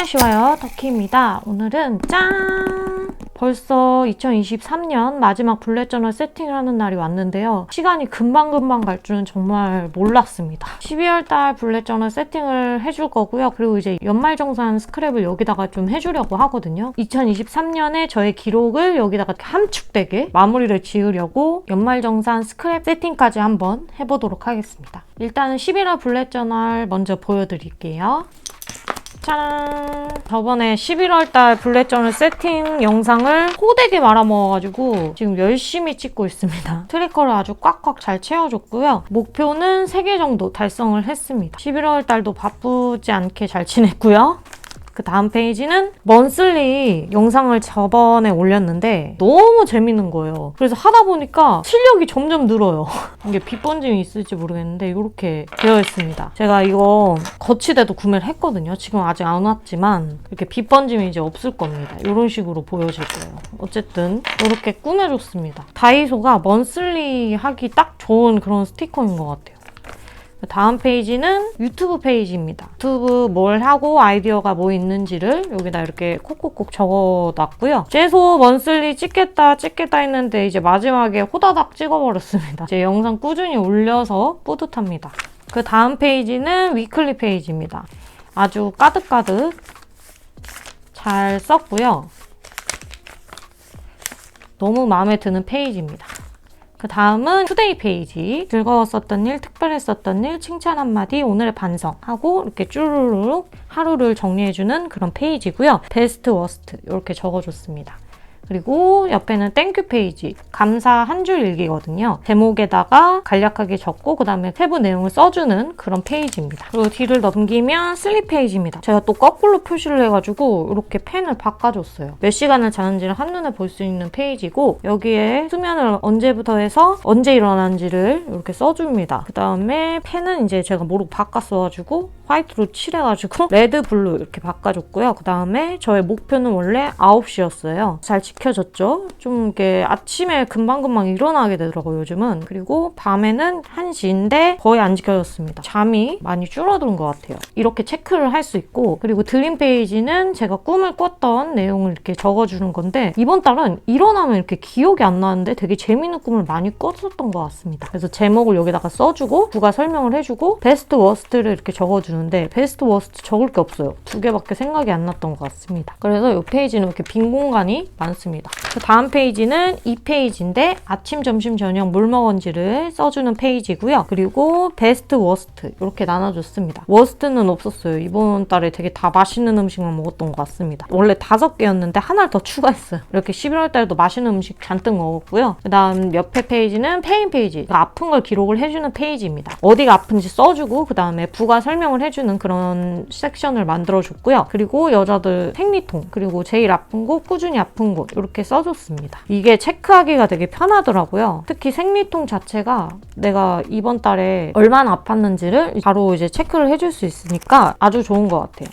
안녕하세요, 덕희입니다. 오늘은 짠! 벌써 2023년 마지막 블랙 저널 세팅을 하는 날이 왔는데요. 시간이 금방금방 갈 줄은 정말 몰랐습니다. 12월달 블랙 저널 세팅을 해줄 거고요. 그리고 이제 연말정산 스크랩을 여기다가 좀 해주려고 하거든요. 2023년에 저의 기록을 여기다가 함축되게 마무리를 지으려고 연말정산 스크랩 세팅까지 한번 해보도록 하겠습니다. 일단은 11월 블랙 저널 먼저 보여드릴게요. 짠! 저번에 11월달 블랙 저널 세팅 영상을 호되게 말아먹어가지고 지금 열심히 찍고 있습니다. 트래커를 아주 꽉꽉 잘 채워줬고요. 목표는 3개 정도 달성을 했습니다. 11월달도 바쁘지 않게 잘 지냈고요. 그 다음 페이지는 먼슬리 영상을 저번에 올렸는데 너무 재밌는 거예요. 그래서 하다 보니까 실력이 점점 늘어요. 이게 빛 번짐이 있을지 모르겠는데 이렇게 되어 있습니다. 제가 이거 거치대도 구매를 했거든요. 지금 아직 안 왔지만 이렇게 빛 번짐이 이제 없을 겁니다. 이런 식으로 보여질 거예요. 어쨌든 이렇게 꾸며줬습니다. 다이소가 먼슬리 하기 딱 좋은 그런 스티커인 것 같아요. 다음 페이지는 유튜브 페이지입니다. 유튜브 뭘 하고 아이디어가 뭐 있는지를 여기다 이렇게 콕콕콕 적어놨고요. 최소 먼슬리 찍겠다 했는데 이제 마지막에 호다닥 찍어버렸습니다. 이제 영상 꾸준히 올려서 뿌듯합니다. 그 다음 페이지는 위클리 페이지입니다. 아주 가득가득 잘 썼고요. 너무 마음에 드는 페이지입니다. 그 다음은 투데이 페이지. 즐거웠었던 일, 특별했었던 일, 칭찬 한마디, 오늘의 반성하고 이렇게 쭈루룩 하루를 정리해주는 그런 페이지고요. 베스트, 워스트 이렇게 적어줬습니다. 그리고 옆에는 땡큐 페이지, 감사 한 줄 일기거든요. 제목에다가 간략하게 적고 그 다음에 세부 내용을 써주는 그런 페이지입니다. 그리고 뒤를 넘기면 슬립 페이지입니다. 제가 또 거꾸로 표시를 해가지고 이렇게 펜을 바꿔줬어요. 몇 시간을 자는지를 한눈에 볼 수 있는 페이지고 여기에 수면을 언제부터 해서 언제 일어난지를 이렇게 써줍니다. 그 다음에 펜은 이제 제가 모르고 바꿨어가지고 화이트로 칠해가지고 레드, 블루 이렇게 바꿔줬고요. 그 다음에 저의 목표는 원래 9시였어요. 잘 지켜졌죠? 좀 이렇게 아침에 금방금방 일어나게 되더라고요, 요즘은. 그리고 밤에는 1시인데 거의 안 지켜졌습니다. 잠이 많이 줄어든 것 같아요. 이렇게 체크를 할 수 있고, 그리고 드림 페이지는 제가 꿈을 꿨던 내용을 이렇게 적어주는 건데 이번 달은 일어나면 이렇게 기억이 안 나는데 되게 재밌는 꿈을 많이 꿨었던 것 같습니다. 그래서 제목을 여기다가 써주고 부가 설명을 해주고 베스트 워스트를 이렇게 적어주는데 베스트 워스트 적을 게 없어요. 2개밖에 생각이 안 났던 것 같습니다. 그래서 이 페이지는 이렇게 빈 공간이 많습니다. 그 다음 페이지는 이 페이지인데 아침, 점심, 저녁 뭘 먹은지를 써주는 페이지고요. 그리고 베스트, 워스트 이렇게 나눠줬습니다. 워스트는 없었어요. 이번 달에 되게 다 맛있는 음식만 먹었던 것 같습니다. 원래 5개였는데 하나를 더 추가했어요. 이렇게 11월 달에도 맛있는 음식 잔뜩 먹었고요. 그 다음 옆에 페이지는 페인 페이지. 아픈 걸 기록을 해주는 페이지입니다. 어디가 아픈지 써주고 그 다음에 부가 설명을 해주는 그런 섹션을 만들어줬고요. 그리고 여자들 생리통, 그리고 제일 아픈 곳, 꾸준히 아픈 곳 이렇게 써줬습니다. 이게 체크하기가 되게 편하더라고요. 특히 생리통 자체가 내가 이번 달에 얼마나 아팠는지를 바로 이제 체크를 해줄 수 있으니까 아주 좋은 것 같아요.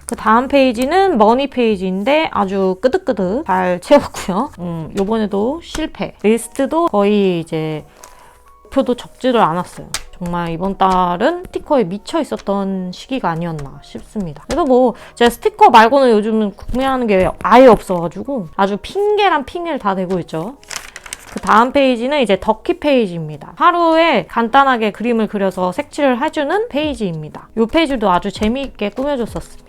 그 다음 페이지는 머니 페이지인데 아주 끄득끄득 잘 채웠고요. 요번에도 실패. 리스트도 거의 이제 목표도 적지를 않았어요. 정말 이번 달은 스티커에 미쳐 있었던 시기가 아니었나 싶습니다. 그래도 뭐 제가 스티커 말고는 요즘은 구매하는 게 아예 없어가지고 아주 핑계란 핑계를 다 대고 있죠. 그 다음 페이지는 이제 덕희 페이지입니다. 하루에 간단하게 그림을 그려서 색칠을 해주는 페이지입니다. 이 페이지도 아주 재미있게 꾸며줬었습니다.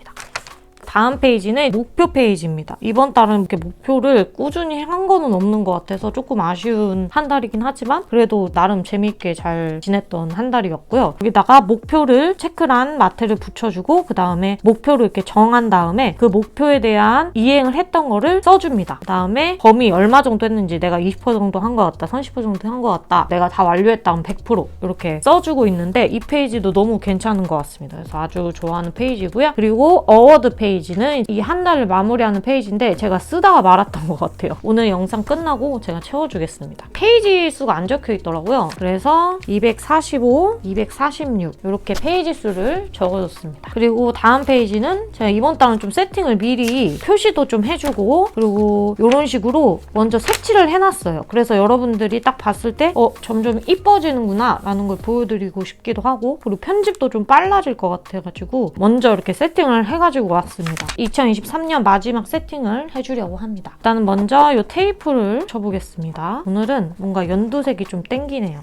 다음 페이지는 목표 페이지입니다. 이번 달은 이렇게 목표를 꾸준히 한 거는 없는 것 같아서 조금 아쉬운 한 달이긴 하지만 그래도 나름 재미있게 잘 지냈던 한 달이었고요. 여기다가 목표를 체크란 마트를 붙여주고 그 다음에 목표를 이렇게 정한 다음에 그 목표에 대한 이행을 했던 거를 써줍니다. 그 다음에 범위 얼마 정도 했는지 내가 20% 정도 한 것 같다, 30% 정도 한 것 같다, 내가 다 완료했다 하면 100% 이렇게 써주고 있는데 이 페이지도 너무 괜찮은 것 같습니다. 그래서 아주 좋아하는 페이지고요. 그리고 어워드 페이지는 이 한 달을 마무리하는 페이지인데 제가 쓰다가 말았던 것 같아요. 오늘 영상 끝나고 제가 채워주겠습니다. 페이지 수가 안 적혀 있더라고요. 그래서 245, 246 이렇게 페이지 수를 적어줬습니다. 그리고 다음 페이지는 제가 이번 달은 좀 세팅을 미리 표시도 좀 해주고 그리고 이런 식으로 먼저 색칠을 해놨어요. 그래서 여러분들이 딱 봤을 때 점점 이뻐지는구나 라는 걸 보여드리고 싶기도 하고 그리고 편집도 좀 빨라질 것 같아가지고 먼저 이렇게 세팅을 해가지고 왔습니다. 하겠습니다. 2023년 마지막 세팅을 해주려고 합니다. 일단은 먼저 이 테이프를 쳐보겠습니다. 오늘은 뭔가 연두색이 좀 땡기네요.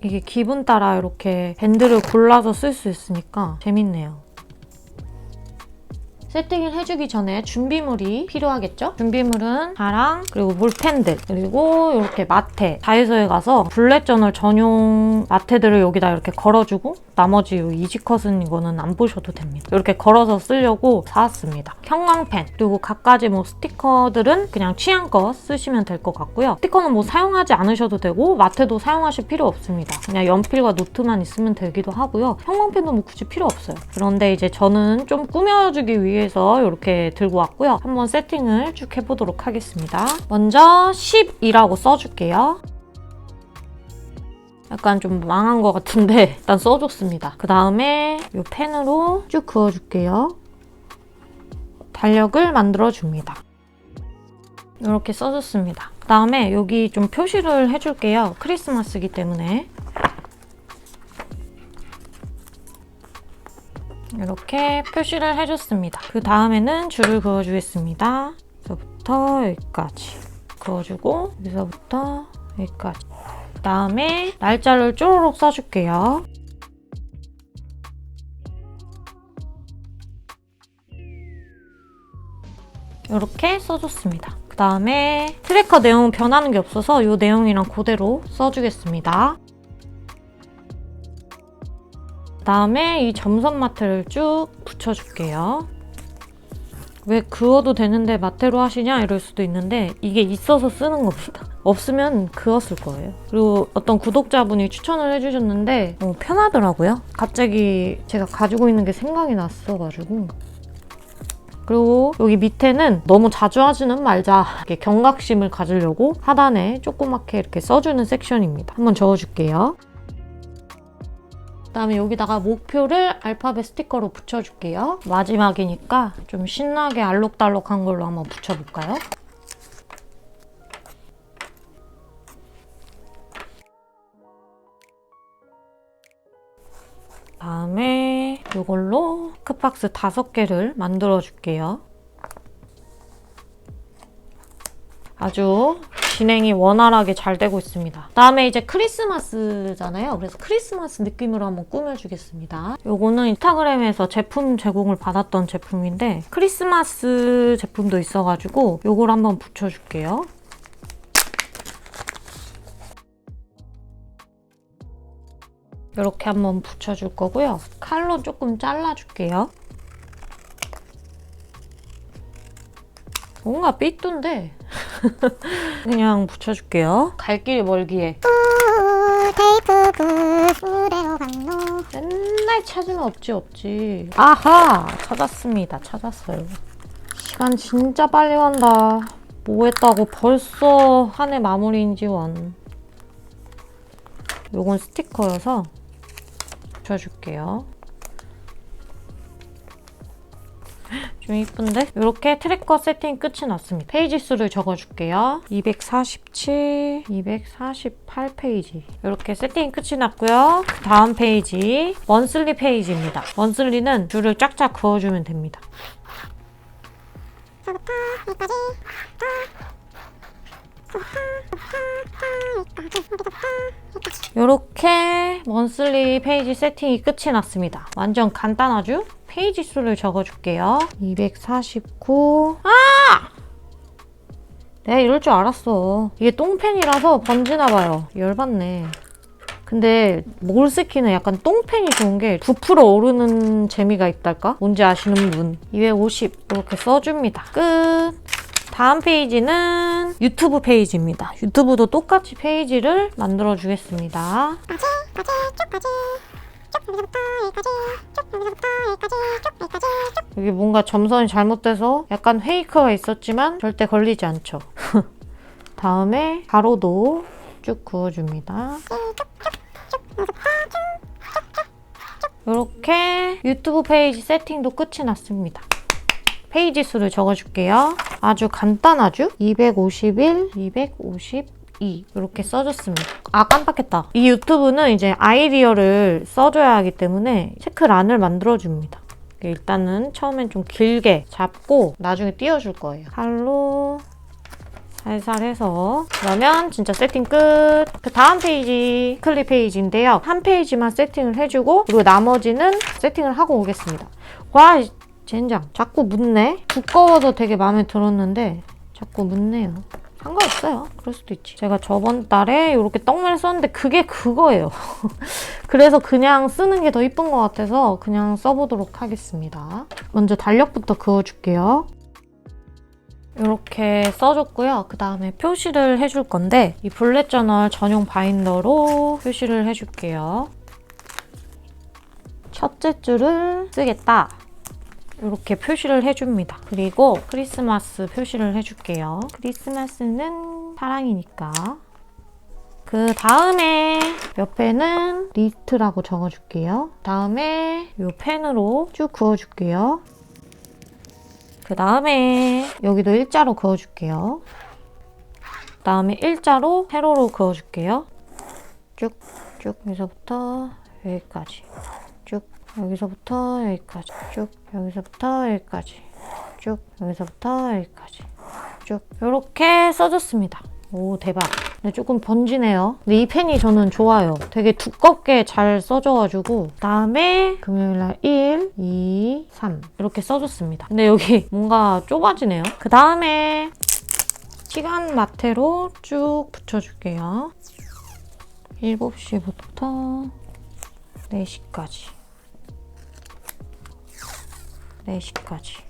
이게 기분 따라 이렇게 밴드를 골라서 쓸 수 있으니까 재밌네요. 세팅을 해주기 전에 준비물이 필요하겠죠? 준비물은 자랑, 그리고 물펜들, 그리고 이렇게 마테. 다이소에 가서 블랙 저널 전용 마테들을 여기다 이렇게 걸어주고 나머지 이 이지컷은 이거는 안 보셔도 됩니다. 이렇게 걸어서 쓰려고 사왔습니다. 형광펜, 그리고 갖가지 스티커들은 그냥 취향껏 쓰시면 될 것 같고요. 스티커는 사용하지 않으셔도 되고 마테도 사용하실 필요 없습니다. 그냥 연필과 노트만 있으면 되기도 하고요. 형광펜도 굳이 필요 없어요. 그런데 이제 저는 좀 꾸며주기 위해서 이렇게 들고 왔고요. 한번 세팅을 쭉 해보도록 하겠습니다. 먼저 10이라고 써줄게요. 약간 좀 망한 것 같은데 일단 써줬습니다. 그 다음에 이 펜으로 쭉 그어줄게요. 달력을 만들어줍니다. 이렇게 써줬습니다. 그 다음에 여기 좀 표시를 해줄게요. 크리스마스이기 때문에. 이렇게 표시를 해줬습니다. 그 다음에는 줄을 그어주겠습니다. 여기서부터 여기까지 그어주고 여기서부터 여기까지. 그 다음에 날짜를 쪼르륵 써줄게요. 이렇게 써줬습니다. 그 다음에 트래커 내용은 변하는 게 없어서 이 내용이랑 그대로 써주겠습니다. 그 다음에 이 점선 마테를 쭉 붙여줄게요. 왜 그어도 되는데 마테로 하시냐 이럴 수도 있는데 이게 있어서 쓰는 겁니다. 없으면 그었을 거예요. 그리고 어떤 구독자분이 추천을 해주셨는데 편하더라고요. 갑자기 제가 가지고 있는 게 생각이 났어가지고. 그리고 여기 밑에는 너무 자주 하지는 말자. 이렇게 경각심을 가지려고 하단에 조그맣게 이렇게 써주는 섹션입니다. 한번 적어줄게요. 그다음에 여기다가 목표를 알파벳 스티커로 붙여줄게요. 마지막이니까 좀 신나게 알록달록한 걸로 한번 붙여볼까요? 다음에 이걸로 크박스 5개를 만들어줄게요. 아주 진행이 원활하게 잘 되고 있습니다. 다음에 이제 크리스마스잖아요. 그래서 크리스마스 느낌으로 한번 꾸며주겠습니다. 요거는 인스타그램에서 제품 제공을 받았던 제품인데 크리스마스 제품도 있어가지고 요걸 한번 붙여줄게요. 이렇게 한번 붙여줄 거고요. 칼로 조금 잘라줄게요. 뭔가 삐뚤인데 그냥 붙여줄게요. 갈 길이 멀기에 맨날 찾으면 없지. 아하! 찾았습니다. 찾았어요. 시간 진짜 빨리 간다. 뭐 했다고 벌써 한 해 마무리인지 원. 요건 스티커여서 붙여줄게요. 좀 이쁜데? 이렇게 트래커 세팅 끝이 났습니다. 페이지 수를 적어줄게요. 247, 248페이지. 이렇게 세팅이 끝이 났고요. 다음 페이지, 먼슬리 페이지입니다. 먼슬리는 줄을 쫙쫙 그어주면 됩니다. 여기까지. 이렇게 먼슬리 페이지 세팅이 끝이 났습니다. 완전 간단하죠? 페이지 수를 적어줄게요. 249. 아! 내가 이럴 줄 알았어. 이게 똥펜이라서 번지나봐요. 열받네. 근데 몰스키는 약간 똥펜이 좋은 게 부풀어 오르는 재미가 있달까? 뭔지 아시는 분. 250 이렇게 써줍니다. 끝! 다음 페이지는 유튜브 페이지입니다. 유튜브도 똑같이 페이지를 만들어 주겠습니다. 여기 뭔가 점선이 잘못돼서 약간 페이크가 있었지만 절대 걸리지 않죠. 다음에 가로도 쭉 그어줍니다. 이렇게 유튜브 페이지 세팅도 끝이 났습니다. 페이지 수를 적어줄게요. 아주 간단하죠? 251, 252 이렇게 써줬습니다. 아, 깜빡했다. 이 유튜브는 이제 아이디어를 써줘야 하기 때문에 체크란을 만들어줍니다. 일단은 처음엔 좀 길게 잡고 나중에 띄워줄 거예요. 칼로 살살 해서 그러면 진짜 세팅 끝! 그 다음 페이지 클립 페이지인데요. 한 페이지만 세팅을 해주고 그리고 나머지는 세팅을 하고 오겠습니다. 와! 젠장! 자꾸 묻네? 두꺼워서 되게 마음에 들었는데 자꾸 묻네요. 상관없어요. 그럴 수도 있지. 제가 저번 달에 이렇게 떡면을 썼는데 그게 그거예요. 그래서 그냥 쓰는 게 더 이쁜 것 같아서 그냥 써보도록 하겠습니다. 먼저 달력부터 그어줄게요. 이렇게 써줬고요. 그 다음에 표시를 해줄 건데 이 블랙 저널 전용 바인더로 표시를 해줄게요. 첫째 줄을 쓰겠다. 이렇게 표시를 해줍니다. 그리고 크리스마스 표시를 해줄게요. 크리스마스는 사랑이니까. 그 다음에 옆에는 리스트라고 적어줄게요. 다음에 이 펜으로 쭉 그어줄게요. 그 다음에 여기도 일자로 그어줄게요. 그 다음에 일자로 세로로 그어줄게요. 쭉쭉 여기서부터 여기까지. 쭉 여기서부터 여기까지. 쭉 여기서부터 여기까지. 쭉 여기서부터 여기까지. 쭉 이렇게 써줬습니다. 오, 대박. 근데 조금 번지네요. 근데 이 펜이 저는 좋아요. 되게 두껍게 잘 써줘가지고 그다음에 금요일날 1, 2, 3 이렇게 써줬습니다. 근데 여기 뭔가 좁아지네요. 그 다음에 시간 마테로 쭉 붙여줄게요. 7시부터 4시까지 4시까지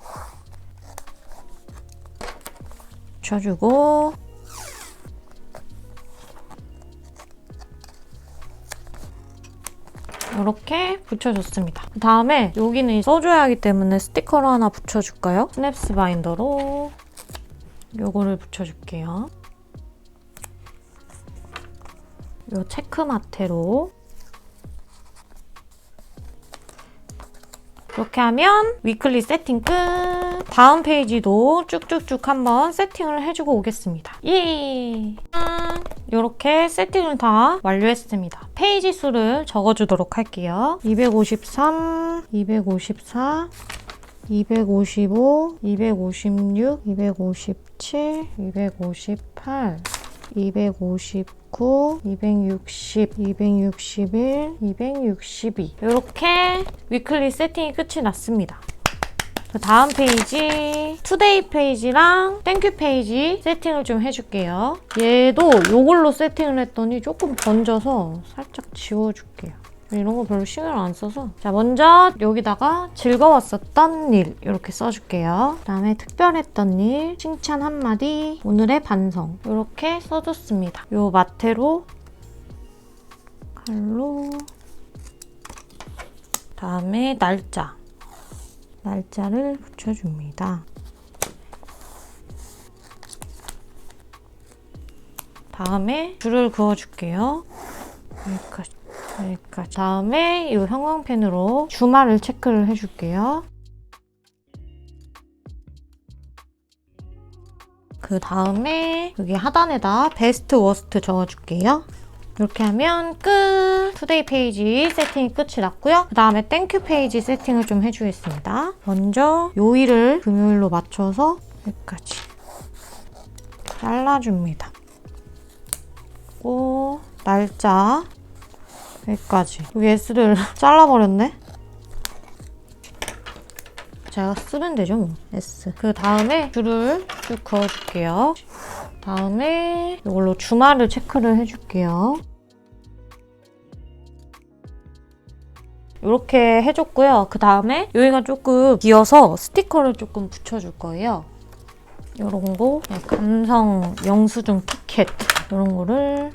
붙여주고 이렇게 붙여줬습니다. 그 다음에 여기는 써줘야 하기 때문에 스티커를 하나 붙여줄까요? 스냅스 바인더로 요거를 붙여줄게요. 요 체크 마테로 이렇게 하면 위클리 세팅 끝! 다음 페이지도 쭉쭉쭉 한번 세팅을 해주고 오겠습니다. 예! 이렇게 세팅을 다 완료했습니다. 페이지 수를 적어주도록 할게요. 253, 254, 255, 256, 257, 258, 259, 260, 261, 262 이렇게 위클리 세팅이 끝이 났습니다. 다음 페이지 투데이 페이지랑 땡큐 페이지 세팅을 좀 해줄게요. 얘도 이걸로 세팅을 했더니 조금 번져서 살짝 지워줄게요. 이런 거 별로 신경 안 써서. 자, 먼저 여기다가 즐거웠었던 일 이렇게 써줄게요. 그다음에 특별했던 일, 칭찬 한마디, 오늘의 반성 이렇게 써줬습니다. 요 마테로 칼로 다음에 날짜를 붙여줍니다. 다음에 줄을 그어줄게요. 여기까지. 다음에 이 형광펜으로 주말을 체크를 해줄게요. 그 다음에 여기 하단에다 베스트 워스트 적어줄게요. 이렇게 하면 끝! 투데이 페이지 세팅이 끝이 났고요. 그 다음에 땡큐 페이지 세팅을 좀 해주겠습니다. 먼저 요일을 금요일로 맞춰서 여기까지 잘라줍니다. 그리고 날짜 여기까지. 여기 S를 잘라버렸네? 제가 쓰면 되죠, 뭐. S. 그 다음에 줄을 쭉 그어줄게요. 다음에 이걸로 주말을 체크를 해줄게요. 이렇게 해줬고요. 그 다음에 여기가 조금 기어서 스티커를 조금 붙여줄 거예요. 이런 거, 감성 영수증 티켓 이런 거를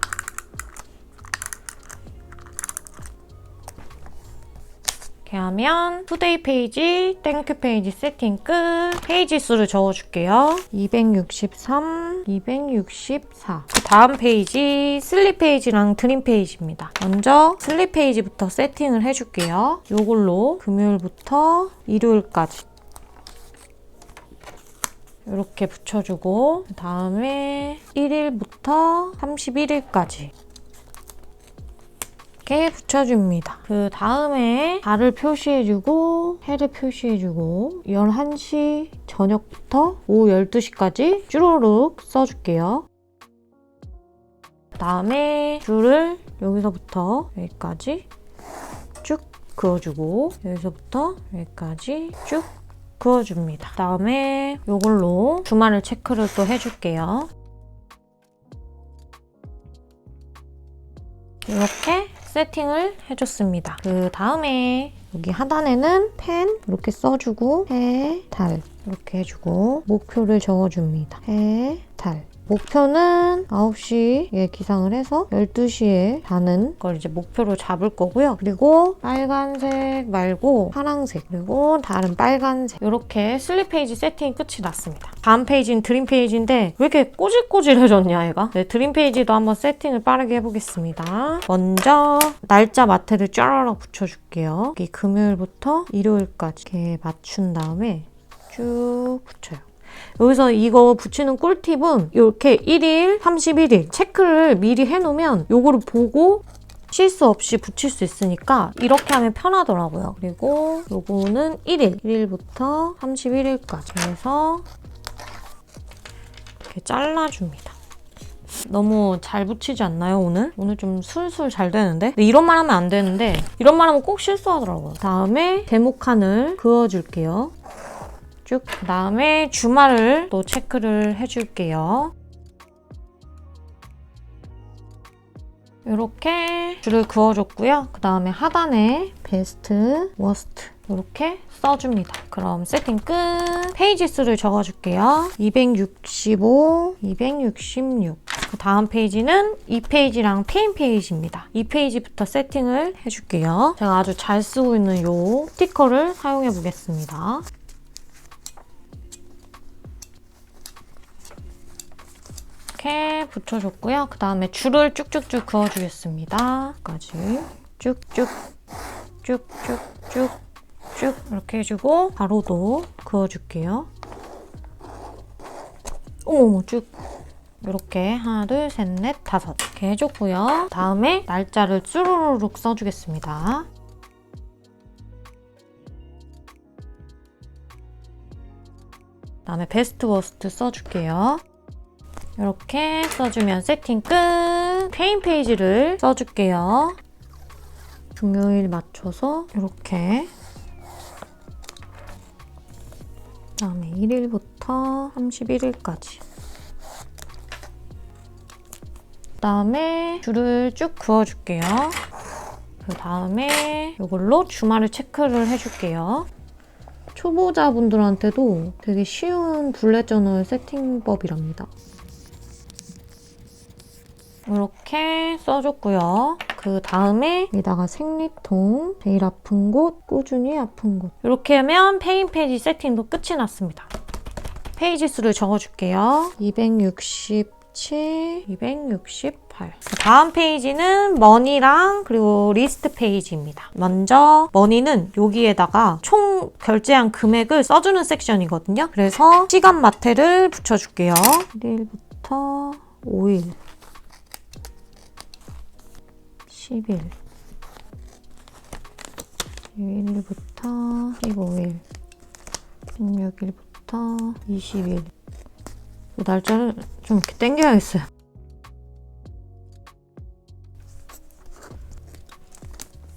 이렇게 하면 투데이 페이지, 땡큐 페이지 세팅 끝. 페이지 수를 적어줄게요. 263, 264. 그 다음 페이지 슬립 페이지랑 드림 페이지입니다. 먼저 슬립 페이지부터 세팅을 해줄게요. 이걸로 금요일부터 일요일까지 이렇게 붙여주고 그 다음에 1일부터 31일까지 이렇게 붙여줍니다. 그 다음에 달을 표시해주고 해를 표시해주고 11시 저녁부터 오후 12시까지 쭈루룩 써줄게요. 그 다음에 줄을 여기서부터 여기까지 쭉 그어주고 여기서부터 여기까지 쭉 그어줍니다. 그 다음에 이걸로 주말을 체크를 또 해줄게요. 이렇게 세팅을 해줬습니다. 그 다음에 여기 하단에는 펜 이렇게 써주고 해, 달 이렇게 해주고 목표를 적어줍니다. 해, 달 목표는 9시에 기상을 해서 12시에 가는 걸 이제 목표로 잡을 거고요. 그리고 빨간색 말고 파란색 그리고 다른 빨간색 이렇게 슬립 페이지 세팅이 끝이 났습니다. 다음 페이지는 드림 페이지인데 왜 이렇게 꼬질꼬질해졌냐 얘가? 네, 드림 페이지도 한번 세팅을 빠르게 해보겠습니다. 먼저 날짜 마트를 쫘라락 붙여줄게요. 여기 금요일부터 일요일까지 이렇게 맞춘 다음에 쭉 붙여요. 여기서 이거 붙이는 꿀팁은 이렇게 1일, 31일 체크를 미리 해놓으면 요거를 보고 실수 없이 붙일 수 있으니까 이렇게 하면 편하더라고요. 그리고 요거는 1일부터 31일까지 해서 이렇게 잘라줍니다. 너무 잘 붙이지 않나요, 오늘? 오늘 좀 술술 잘 되는데? 근데 이런 말 하면 안 되는데 이런 말 하면 꼭 실수하더라고요. 다음에 대목칸을 그어줄게요. 쭉. 그 다음에 주말을 또 체크를 해줄게요. 이렇게 줄을 그어줬고요. 그 다음에 하단에 베스트, 워스트 이렇게 써줍니다. 그럼 세팅 끝. 페이지 수를 적어줄게요. 265, 266. 그 다음 페이지는 이 페이지랑 페인 페이지입니다. 이 페이지부터 세팅을 해줄게요. 제가 아주 잘 쓰고 있는 이 스티커를 사용해 보겠습니다. 이렇게 붙여줬고요. 그 다음에 줄을 쭉쭉쭉 그어주겠습니다. 여기까지 쭉쭉 쭉쭉쭉 쭉 이렇게 해주고 가로도 그어줄게요. 어머머 쭉 이렇게 하나 둘 셋 넷 다섯 이렇게 해줬고요. 다음에 날짜를 쭈루룩 써주겠습니다. 그다음에 베스트 워스트 써줄게요. 이렇게 써주면 세팅 끝. 페인 페이지를 써줄게요. 금요일 맞춰서 이렇게 그다음에 1일부터 31일까지 그다음에 줄을 쭉 그어줄게요. 그 다음에 이걸로 주말을 체크를 해줄게요. 초보자분들한테도 되게 쉬운 불렛 저널 세팅법이랍니다. 이렇게 써줬고요. 그 다음에 여기다가 생리통, 제일 아픈 곳, 꾸준히 아픈 곳 이렇게 하면 페인 페이지 세팅도 끝이 났습니다. 페이지 수를 적어줄게요. 267, 268. 그 다음 페이지는 머니랑 그리고 리스트 페이지입니다. 먼저 머니는 여기에다가 총 결제한 금액을 써주는 섹션이거든요. 그래서 시간 마테를 붙여줄게요. 1일부터 5일 10일 1일부터 15일 16일부터 20일 날짜를 좀 이렇게 당겨야겠어요.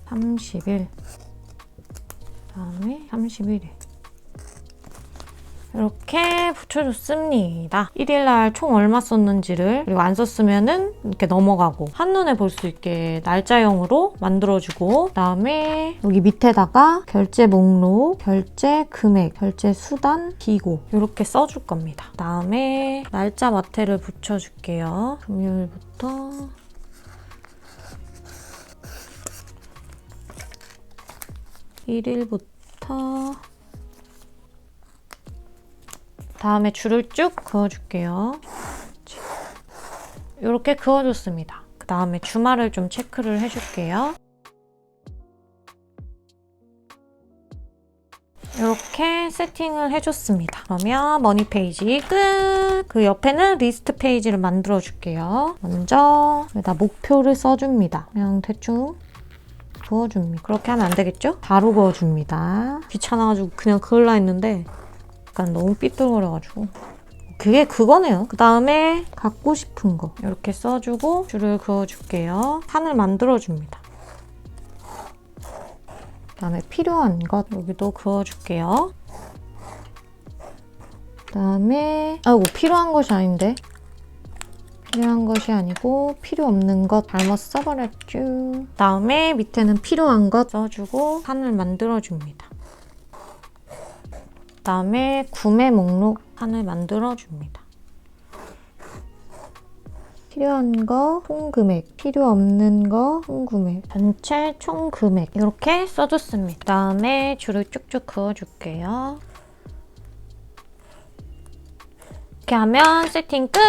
30일 다음에 31일 이렇게 붙여줬습니다. 1일날 총 얼마 썼는지를 그리고 안 썼으면은 이렇게 넘어가고 한눈에 볼 수 있게 날짜형으로 만들어주고 그다음에 여기 밑에다가 결제 목록, 결제 금액, 결제 수단, 기고 이렇게 써줄 겁니다. 그다음에 날짜 마테를 붙여줄게요. 금요일부터 (1일부터) 다음에 줄을 쭉 그어줄게요. 이렇게 그어줬습니다. 그 다음에 주말을 좀 체크를 해줄게요. 이렇게 세팅을 해줬습니다. 그러면 머니 페이지 끝! 그 옆에는 리스트 페이지를 만들어줄게요. 먼저 여기다 목표를 써줍니다. 그냥 대충 그어줍니다. 그렇게 하면 안 되겠죠? 바로 그어줍니다. 귀찮아가지고 그냥 그을라 했는데 약간 너무 삐뚤거려가지고 그게 그거네요. 그 다음에 갖고 싶은 거 이렇게 써주고 줄을 그어줄게요. 칸을 만들어줍니다. 그 다음에 필요한 것 여기도 그어줄게요. 그 다음에 아이고 필요한 것이 아닌데 필요한 것이 아니고 필요 없는 것 잘못 써버렸죠. 그 다음에 밑에는 필요한 것 써주고 칸을 만들어줍니다. 그 다음에 구매 목록 칸을 만들어줍니다. 필요한 거 총금액, 필요 없는 거 총금액, 전체 총금액 이렇게 써줬습니다. 그 다음에 줄을 쭉쭉 그어줄게요. 이렇게 하면 세팅 끝!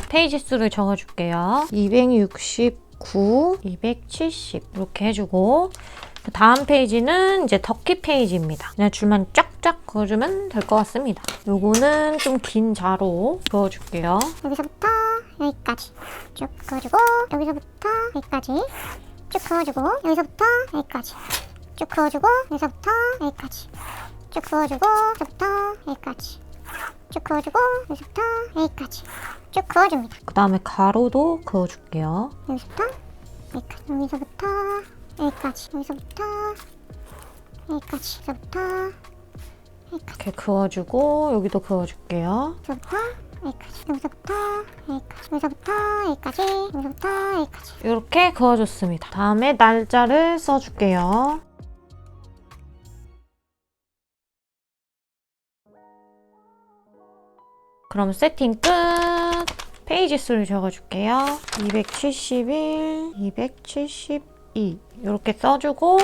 페이지 수를 적어줄게요. 269, 270 이렇게 해주고 그 다음 페이지는 이제 덮기 페이지입니다. 그냥 줄만 쫙쫙 그어주면 될 것 같습니다. 요거는 좀 긴 자로 그어줄게요. 여기서부터 여기까지 쭉 그어주고 여기서부터 여기까지 쭉 그어주고 여기서부터 여기까지 쭉 그어주고 여기서부터 여기까지 쭉 그어주고 여기서부터 여기까지 쭉 그어주고 여기서부터 여기까지 쭉 그어줍니다. 그 다음에 가로도 그어줄게요. 여기서부터 여기까지 여기서부터 여기까지 여기서부터 여기까지 여기서부터 여기까지 이렇게 그어주고 여기도 그어줄게요. 여기서부터 여기까지 여기서부터 여기까지 여기서부터 여기까지 여기서부터 여기까지 이렇게 그어줬습니다. 다음에 날짜를 써줄게요. 그럼 세팅 끝! 페이지 수를 적어줄게요. 271, 272 이렇게 써주고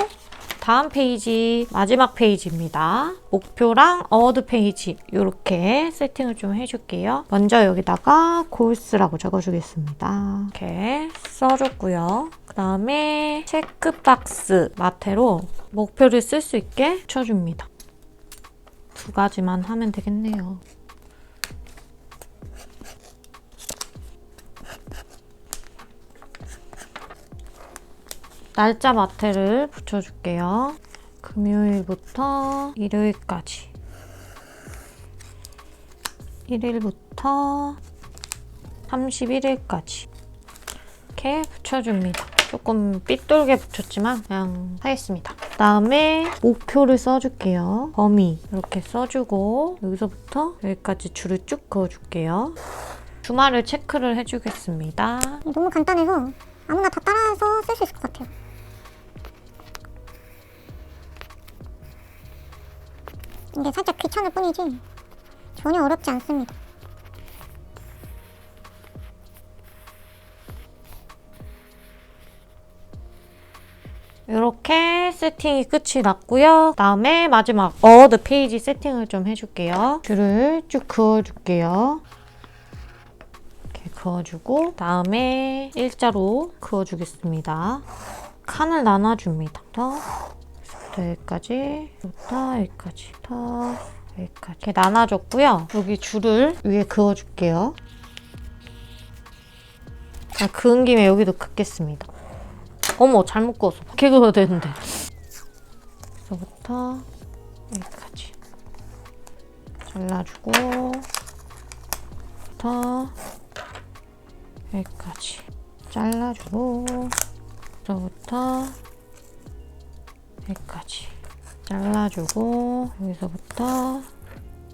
다음 페이지, 마지막 페이지입니다. 목표랑 어워드 페이지 이렇게 세팅을 좀 해줄게요. 먼저 여기다가 골스라고 적어주겠습니다. 이렇게 써줬고요. 그 다음에 체크박스 마테로 목표를 쓸 수 있게 붙여줍니다. 2가지만 하면 되겠네요. 날짜 마테를 붙여줄게요. 금요일부터 일요일까지 1일부터 31일까지 이렇게 붙여줍니다. 조금 삐뚤게 붙였지만 그냥 하겠습니다. 그 다음에 목표를 써줄게요. 범위 이렇게 써주고 여기서부터 여기까지 줄을 쭉 그어줄게요. 주말을 체크를 해주겠습니다. 너무 간단해서 아무나 다 따라서 쓸 수 있을 것 같아요. 이게 살짝 귀찮을 뿐이지 전혀 어렵지 않습니다. 이렇게 세팅이 끝이 났고요. 다음에 마지막 어워드 페이지 세팅을 좀 해줄게요. 줄을 쭉 그어줄게요. 이렇게 그어주고 다음에 일자로 그어주겠습니다. 칸을 나눠줍니다. 여기까지, 부터 여기까지, 여기까지 이렇게 나눠줬고요. 여기 줄을 위에 그어줄게요. 그은 김에 여기도 긋겠습니다. 어머, 잘못 그었어. 이렇게 그어야 되는데. 여기서부터 여기까지 잘라주고 부터 여기까지 잘라주고 여기서부터 여기까지 잘라주고 여기서부터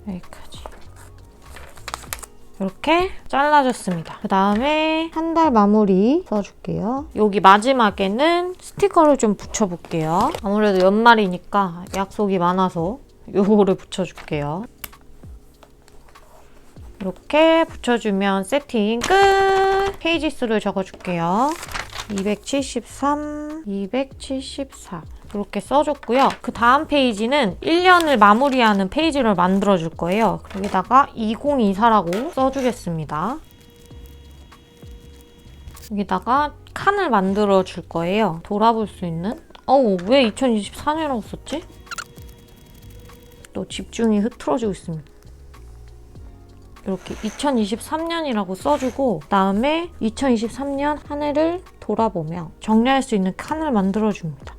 여기까지 이렇게 잘라줬습니다. 그 다음에 한 달 마무리 써줄게요. 여기 마지막에는 스티커를 좀 붙여볼게요. 아무래도 연말이니까 약속이 많아서 요거를 붙여줄게요. 이렇게 붙여주면 세팅 끝! 페이지 수를 적어줄게요. 273, 274 이렇게 써줬고요. 그 다음 페이지는 1년을 마무리하는 페이지를 만들어줄 거예요. 여기다가 2024라고 써주겠습니다. 여기다가 칸을 만들어줄 거예요. 돌아볼 수 있는. 왜 2024년이라고 썼지? 또 집중이 흐트러지고 있습니다. 이렇게 2023년이라고 써주고 그다음에 2023년 한 해를 돌아보며 정리할 수 있는 칸을 만들어줍니다.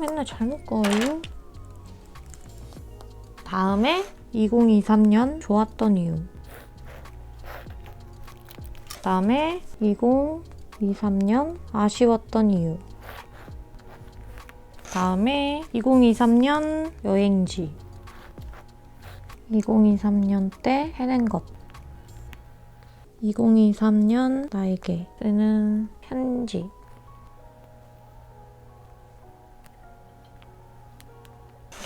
맨날 잘못 거예요. 다음에 2023년 좋았던 이유. 다음에 2023년 아쉬웠던 이유. 다음에 2023년 여행지. 2023년 때 해낸 것. 2023년 나에게 쓰는 편지.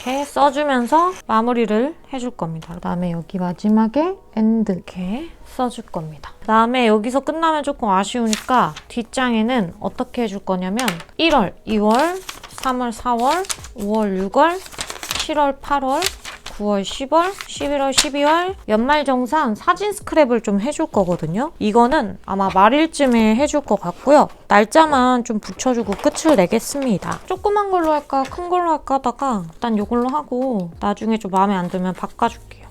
이렇게 써주면서 마무리를 해줄 겁니다. 그 다음에 여기 마지막에 엔드 이렇게 써줄 겁니다. 그 다음에 여기서 끝나면 조금 아쉬우니까 뒷장에는 어떻게 해줄 거냐면 1월, 2월, 3월, 4월, 5월, 6월, 7월, 8월, 9월, 10월, 11월, 12월 연말정산 사진 스크랩을 좀 해줄 거거든요. 이거는 아마 말일쯤에 해줄 것 같고요. 날짜만 좀 붙여주고 끝을 내겠습니다. 조그만 걸로 할까 큰 걸로 할까 하다가 일단 이걸로 하고 나중에 좀 마음에 안 들면 바꿔줄게요.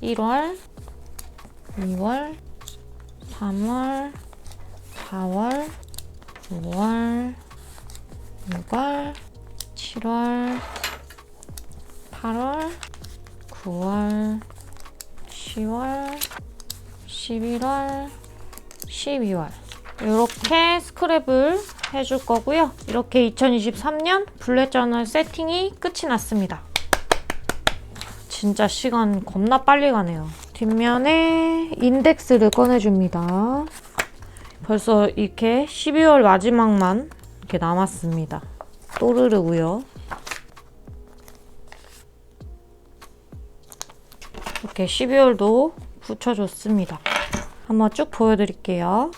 1월, 2월, 3월, 4월, 5월, 6월, 7월, 8월, 9월, 10월, 11월, 12월 이렇게 스크랩을 해줄 거고요. 이렇게 2023년 블랙 저널 세팅이 끝이 났습니다. 진짜 시간 겁나 빨리 가네요. 뒷면에 인덱스를 꺼내줍니다. 벌써 이렇게 12월 마지막만 이렇게 남았습니다. 또르르고요. 이렇게 12월도 붙여줬습니다. 한번 쭉 보여드릴게요.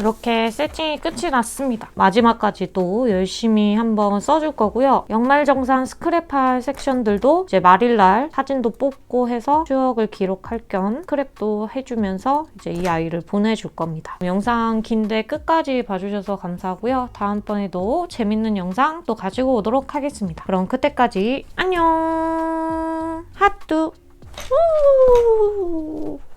이렇게 세팅이 끝이 났습니다. 마지막까지 또 열심히 한번 써줄 거고요. 연말정산 스크랩할 섹션들도 이제 말일날 사진도 뽑고 해서 추억을 기록할 겸 스크랩도 해주면서 이제 이 아이를 보내줄 겁니다. 영상 긴데 끝까지 봐주셔서 감사하고요. 다음번에도 재밌는 영상 또 가지고 오도록 하겠습니다. 그럼 그때까지 안녕! 핫뚜! 우!